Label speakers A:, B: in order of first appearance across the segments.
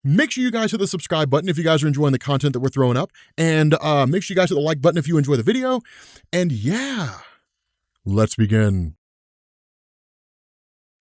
A: Make sure you guys hit the subscribe button if you guys are enjoying the content that we're throwing up, and make sure you guys hit the like button if you enjoy the video. And yeah, let's begin.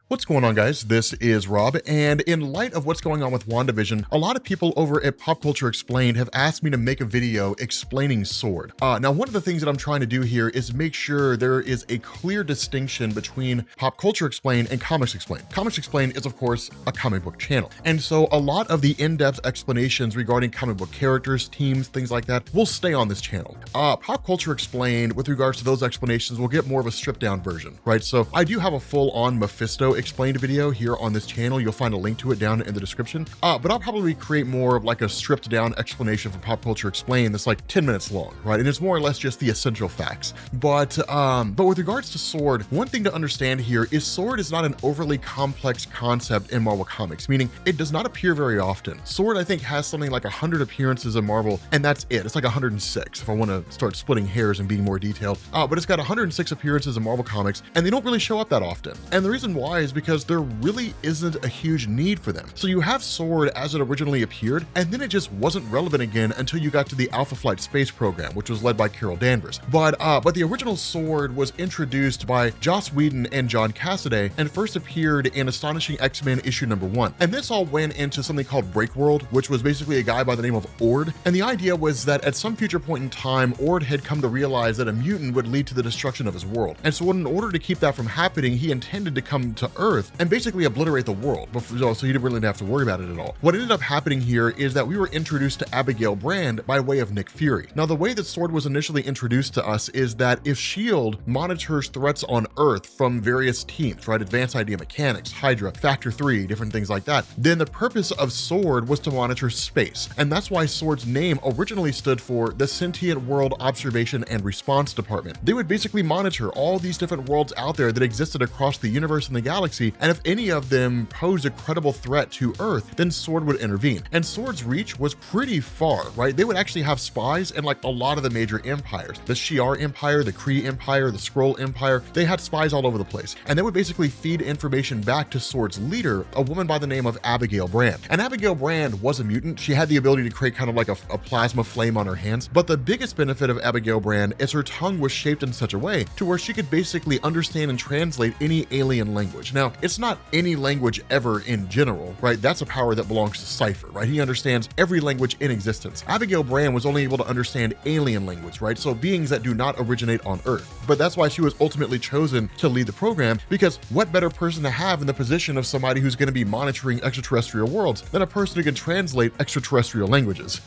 A: What's going on, guys? This is Rob, and in light of what's going on with WandaVision, a lot of people over at Pop Culture Explained have asked me to make a video explaining S.W.O.R.D. Now, one of the things that I'm trying to do here is make sure there is a clear distinction between Pop Culture Explained and Comics Explained. Comics Explained is, of course, a comic book channel, and so a lot of the in-depth explanations regarding comic book characters, teams, things like that will stay on this channel. Pop Culture Explained, with regards to those explanations, will get more of a stripped-down version, right? So I do have a full-on Mephisto explained video here on this channel. You'll find a link to it down in the description, but I'll probably create more of like a stripped down explanation for Pop Culture Explained that's like 10 minutes long, right? And it's more or less just the essential facts. But with regards to S.W.O.R.D, one thing to understand here is S.W.O.R.D is not an overly complex concept in Marvel Comics, meaning it does not appear very often. S.W.O.R.D, I think, has something like 100 appearances in Marvel, and that's it. It's like 106 if I want to start splitting hairs and being more detailed. But it's got 106 appearances in Marvel Comics, and they don't really show up that often. And the reason why is because there really isn't a huge need for them. So you have S.W.O.R.D as it originally appeared, and then it just wasn't relevant again until you got to the Alpha Flight space program, which was led by Carol Danvers. But the original S.W.O.R.D was introduced by Joss Whedon and John Cassaday and first appeared in Astonishing X-Men issue #1. And this all went into something called Breakworld, which was basically a guy by the name of S.W.O.R.D. And the idea was that at some future point in time, S.W.O.R.D had come to realize that a mutant would lead to the destruction of his world. And so in order to keep that from happening, he intended to come to Earth and basically obliterate the world, so he didn't really have to worry about it at all. What ended up happening here is that we were introduced to Abigail Brand by way of Nick Fury. Now, the way that S.W.O.R.D was initially introduced to us is that if S.H.I.E.L.D. monitors threats on Earth from various teams, right, Advanced Idea Mechanics, Hydra, Factor 3, different things like that, then the purpose of S.W.O.R.D was to monitor space. And that's why S.W.O.R.D's name originally stood for the Sentient World Observation and Response Department. They would basically monitor all these different worlds out there that existed across the universe and the galaxy, and if any of them posed a credible threat to Earth, then S.W.O.R.D would intervene. And S.W.O.R.D's reach was pretty far, right? They would actually have spies in like a lot of the major empires. The Shi'ar Empire, the Kree Empire, the Skrull Empire, they had spies all over the place. And they would basically feed information back to S.W.O.R.D's leader, a woman by the name of Abigail Brand. And Abigail Brand was a mutant. She had the ability to create kind of like a plasma flame on her hands. But the biggest benefit of Abigail Brand is her tongue was shaped in such a way to where she could basically understand and translate any alien language. Now, it's not any language ever in general, right? That's a power that belongs to Cypher, right? He understands every language in existence. Abigail Brand was only able to understand alien language, right? So beings that do not originate on Earth. But that's why she was ultimately chosen to lead the program, because what better person to have in the position of somebody who's going to be monitoring extraterrestrial worlds than a person who can translate extraterrestrial languages?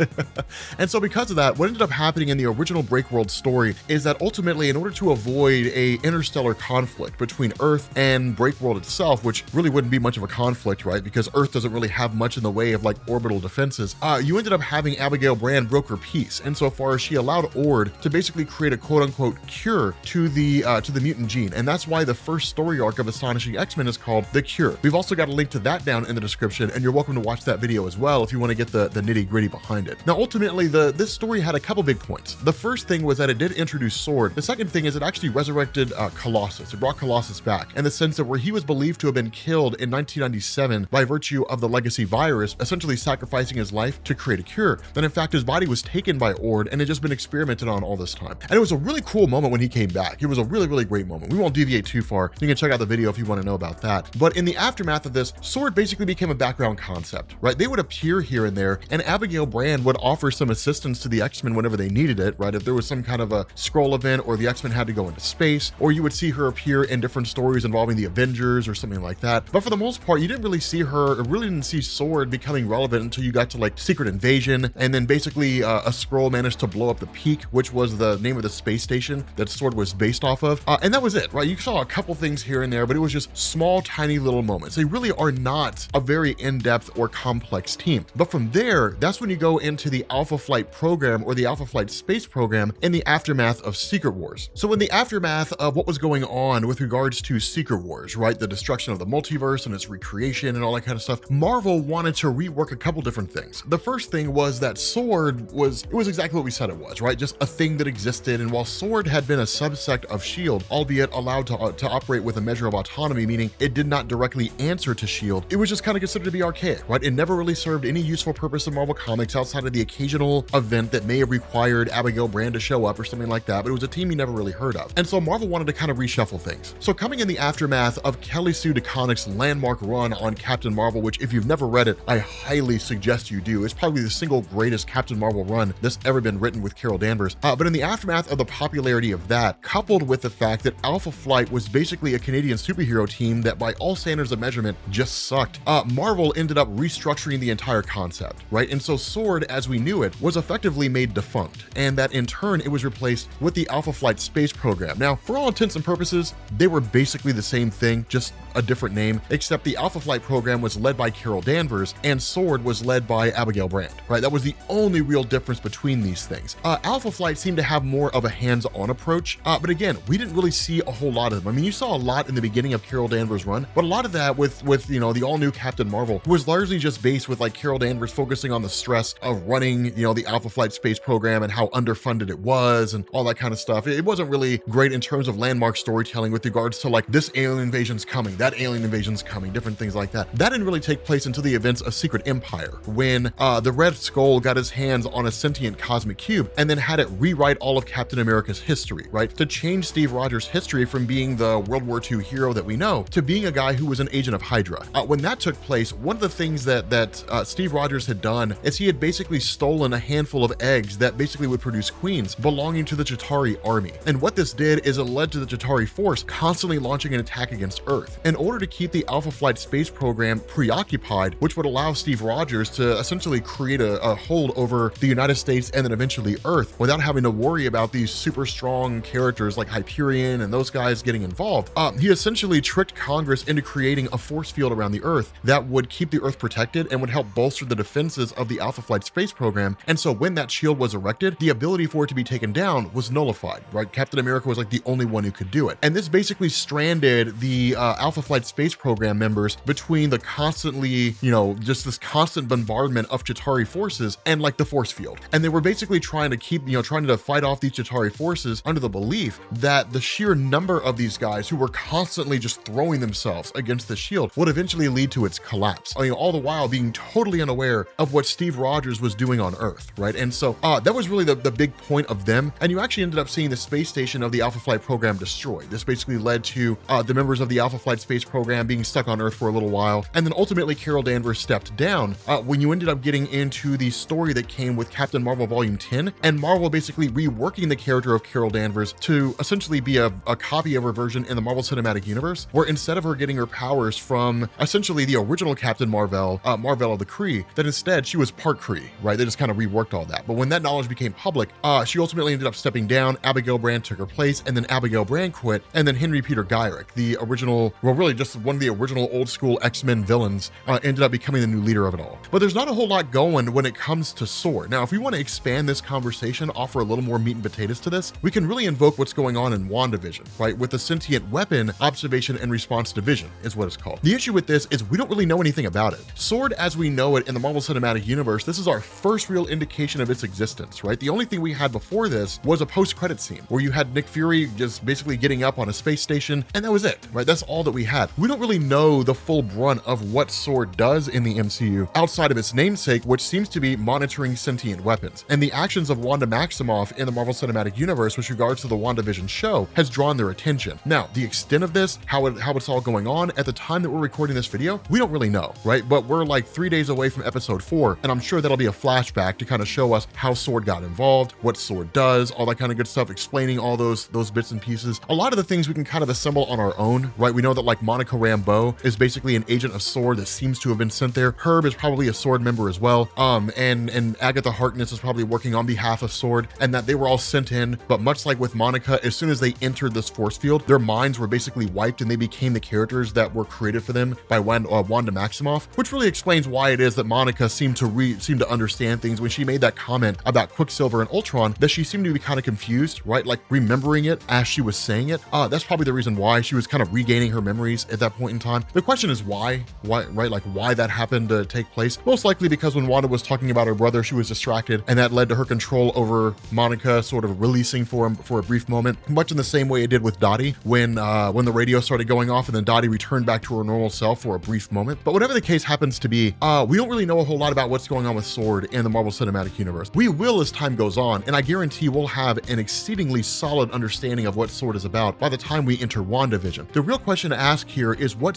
A: And so because of that, what ended up happening in the original Breakworld story is that ultimately, in order to avoid a interstellar conflict between Earth and Breakworld itself, which really wouldn't be much of a conflict, right? Because Earth doesn't really have much in the way of like orbital defenses. You ended up having Abigail Brand broker peace insofar as she allowed S.W.O.R.D to basically create a quote-unquote cure to the mutant gene. And that's why the first story arc of Astonishing X-Men is called The Cure. We've also got a link to that down in the description, and you're welcome to watch that video as well if you want to get the nitty-gritty behind it. Now, ultimately, this story had a couple big points. The first thing was that it did introduce S.W.O.R.D. The second thing is it actually resurrected Colossus. It brought Colossus back in the sense that where he was believed to have been killed in 1997 by virtue of the legacy virus, essentially sacrificing his life to create a cure, then in fact his body was taken by S.W.O.R.D and had just been experimented on all this time. And it was a really cool moment when he came back. It was a really, really great moment. We won't deviate too far. You can check out the video if you want to know about that. But in the aftermath of this, S.W.O.R.D basically became a background concept, right? They would appear here and there, and Abigail Brand would offer some assistance to the X-Men whenever they needed it, right? If there was some kind of a Skrull event or the X-Men had to go into space, or you would see her appear in different stories involving the Avengers or something like that. But for the most part, you didn't really see her, or really didn't see S.W.O.R.D becoming relevant until you got to like Secret Invasion, and then basically a Skrull managed to blow up the Peak, which was the name of the space station that S.W.O.R.D was based off of. And that was it, right? You saw a couple things here and there, but it was just small, tiny little moments. They really are not a very in-depth or complex team. But from there, that's when you go into the Alpha Flight program or the Alpha Flight space program in the aftermath of Secret Wars. So in the aftermath of what was going on with regards to Secret Wars, right? right? The destruction of the multiverse and its recreation and all that kind of stuff. Marvel wanted to rework a couple different things. The first thing was that S.W.O.R.D was exactly what we said it was, right? Just a thing that existed. And while S.W.O.R.D had been a subsect of S.H.I.E.L.D., albeit allowed to operate with a measure of autonomy, meaning it did not directly answer to S.H.I.E.L.D., it was just kind of considered to be archaic, right? It never really served any useful purpose in Marvel Comics outside of the occasional event that may have required Abigail Brand to show up or something like that, but it was a team you never really heard of. And so Marvel wanted to kind of reshuffle things. So coming in the aftermath of Kelly Sue DeConnick's landmark run on Captain Marvel, which if you've never read it, I highly suggest you do. It's probably the single greatest Captain Marvel run that's ever been written with Carol Danvers. But in the aftermath of the popularity of that, coupled with the fact that Alpha Flight was basically a Canadian superhero team that by all standards of measurement just sucked, Marvel ended up restructuring the entire concept, right? And so S.W.O.R.D, as we knew it, was effectively made defunct, and that in turn it was replaced with the Alpha Flight space program. Now, for all intents and purposes, they were basically the same thing, just a different name, except the Alpha Flight program was led by Carol Danvers and S.W.O.R.D was led by Abigail Brand, right? That was the only real difference between these things. Alpha Flight seemed to have more of a hands-on approach, but again, we didn't really see a whole lot of them. I mean, you saw a lot in the beginning of Carol Danvers' run, but a lot of that with you know, the all-new Captain Marvel was largely just based with like Carol Danvers focusing on the stress of running, you know, the Alpha Flight space program and how underfunded it was and all that kind of stuff. It wasn't really great in terms of landmark storytelling with regards to like this alien invasion's coming, that alien invasion's coming, different things like that. That didn't really take place until the events of Secret Empire, when the Red Skull got his hands on a sentient cosmic cube and then had it rewrite all of Captain America's history, right? To change Steve Rogers' history from being the World War II hero that we know to being a guy who was an agent of Hydra. When that took place, one of the things that Steve Rogers had done is he had basically stolen a handful of eggs that basically would produce queens belonging to the Chitauri army. And what this did is it led to the Chitauri force constantly launching an attack against Earth in order to keep the Alpha Flight space program preoccupied, which would allow Steve Rogers to essentially create a hold over the United States and then eventually Earth without having to worry about these super strong characters like Hyperion and those guys getting involved. He essentially tricked Congress into creating a force field around the Earth that would keep the Earth protected and would help bolster the defenses of the Alpha Flight space program. And so when that shield was erected, the ability for it to be taken down was nullified, right? Captain America was like the only one who could do it. And this basically stranded the Alpha Flight space program members between the constantly, you know, just this constant bombardment of Chitauri forces and like the force field. And they were basically trying to keep, you know, trying to fight off these Chitauri forces under the belief that the sheer number of these guys who were constantly just throwing themselves against the shield would eventually lead to its collapse. I mean, all the while being totally unaware of what Steve Rogers was doing on Earth, right? And so that was really the big point of them. And you actually ended up seeing the space station of the Alpha Flight program destroyed. This basically led to the members of the Alpha Flight space program being stuck on Earth for a little while. And then ultimately Carol Danvers stepped down when you ended up getting into the story that came with Captain Marvel Volume 10 and Marvel basically reworking the character of Carol Danvers to essentially be a copy of her version in the Marvel Cinematic Universe, where instead of her getting her powers from essentially the original Captain Marvel, Marvel of the Kree, that instead she was part Kree, right? They just kind of reworked all that. But when that knowledge became public, she ultimately ended up stepping down. Abigail Brand took her place, and then Abigail Brand quit, and then Henry Peter Gyrick, the original, well, really just one of the original old school X-Men villains, ended up becoming the new leader of it all. But there's not a whole lot going when it comes to S.W.O.R.D. Now, if we want to expand this conversation, offer a little more meat and potatoes to this, we can really invoke what's going on in WandaVision, right? With the Sentient Weapon Observation and Response Division is what it's called. The issue with this is we don't really know anything about it. S.W.O.R.D as we know it in the Marvel Cinematic Universe, this is our first real indication of its existence, right? The only thing we had before this was a post-credit scene where you had Nick Fury just basically getting up on a space station, and that was it, right? That's all that we had. We don't really know the full brunt of what S.W.O.R.D does in the MCU outside of its namesake, which seems to be monitoring sentient weapons. And the actions of Wanda Maximoff in the Marvel Cinematic Universe with regards to the WandaVision show has drawn their attention. Now, the extent of this, how it's all going on at the time that we're recording this video, we don't really know, right? But we're like 3 days away from episode 4, and I'm sure that'll be a flashback to kind of show us how S.W.O.R.D got involved, what S.W.O.R.D does, all that kind of good stuff, explaining all those bits and pieces. A lot of the things we can kind of assemble on our own, right? We know that like Monica Rambeau is basically an agent of S.W.O.R.D that seems to have been sent there. Herb is probably a S.W.O.R.D member as well. And Agatha Harkness is probably working on behalf of S.W.O.R.D, and that they were all sent in, but much like with Monica, as soon as they entered this force field, their minds were basically wiped and they became the characters that were created for them by Wanda Maximoff, which really explains why it is that Monica seemed to understand things when she made that comment about Quicksilver and Ultron, that she seemed to be kind of confused, right? Like remembering it as she was saying it. That's probably the reason why she was kind of regaining relaying her memories at that point in time. The question is why, right? Like why that happened to take place. Most likely because when Wanda was talking about her brother, she was distracted, and that led to her control over Monica sort of releasing for him for a brief moment, much in the same way it did with Dottie when the radio started going off and then Dottie returned back to her normal self for a brief moment. But whatever the case happens to be, we don't really know a whole lot about what's going on with S.W.O.R.D and the Marvel Cinematic Universe. We will as time goes on, and I guarantee we'll have an exceedingly solid understanding of what S.W.O.R.D is about by the time we enter WandaVision. The real question to ask here is what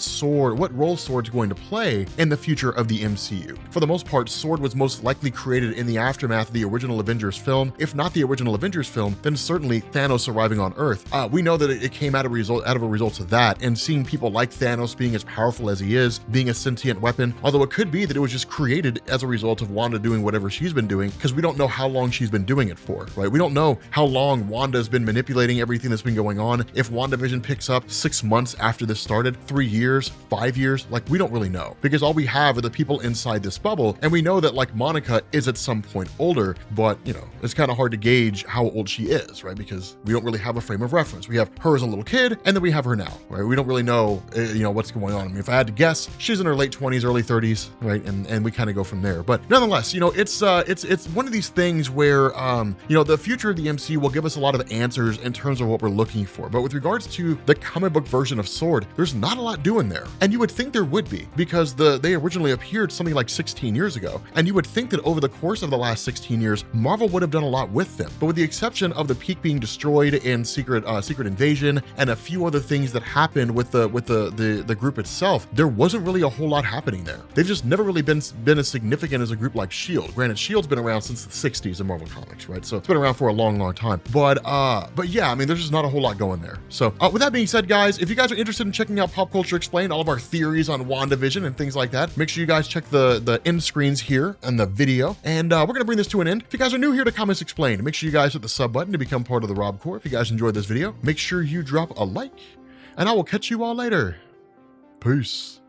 A: role S.W.O.R.D is going to play in the future of the MCU. For the most part, S.W.O.R.D was most likely created in the aftermath of the original Avengers film. If not the original Avengers film, then certainly Thanos arriving on Earth. We know that it came out of a result of that, and seeing people like Thanos being as powerful as he is, being a sentient weapon, although it could be that it was just created as a result of Wanda doing whatever she's been doing, because we don't know how long she's been doing it for, right? We don't know how long Wanda's been manipulating everything that's been going on. If WandaVision picks up 6 months after this started, 3 years, 5 years, like we don't really know, because all we have are the people inside this bubble, and we know that like Monica is at some point older, but you know, it's kind of hard to gauge how old she is, right? Because we don't really have a frame of reference. We have her as a little kid, and then we have her now, right? We don't really know, what's going on. I mean, if I had to guess, she's in her late 20s, early 30s, right? And we kind of go from there. But nonetheless, it's one of these things where, the future of the MCU will give us a lot of answers in terms of what we're looking for. But with regards to the comic book version of S.W.O.R.D, there's not a lot doing there. And you would think there would be, because they originally appeared something like 16 years ago. And you would think that over the course of the last 16 years, Marvel would have done a lot with them. But with the exception of the peak being destroyed in Secret Invasion and a few other things that happened with the group itself, there wasn't really a whole lot happening there. They've just never really been as significant as a group like S.H.I.E.L.D. Granted, S.H.I.E.L.D.'s been around since the 60s in Marvel Comics, right? So it's been around for a long, long time. But yeah, I mean, there's just not a whole lot going there. So with that being said, guys, if you guys are interested in checking out Pop Culture Explained, all of our theories on WandaVision and things like that, make sure you guys check the end screens here and the video. And we're going to bring this to an end. If you guys are new here to Comics Explained, make sure you guys hit the sub button to become part of the Rob Corps. If you guys enjoyed this video, make sure you drop a like, and I will catch you all later. Peace.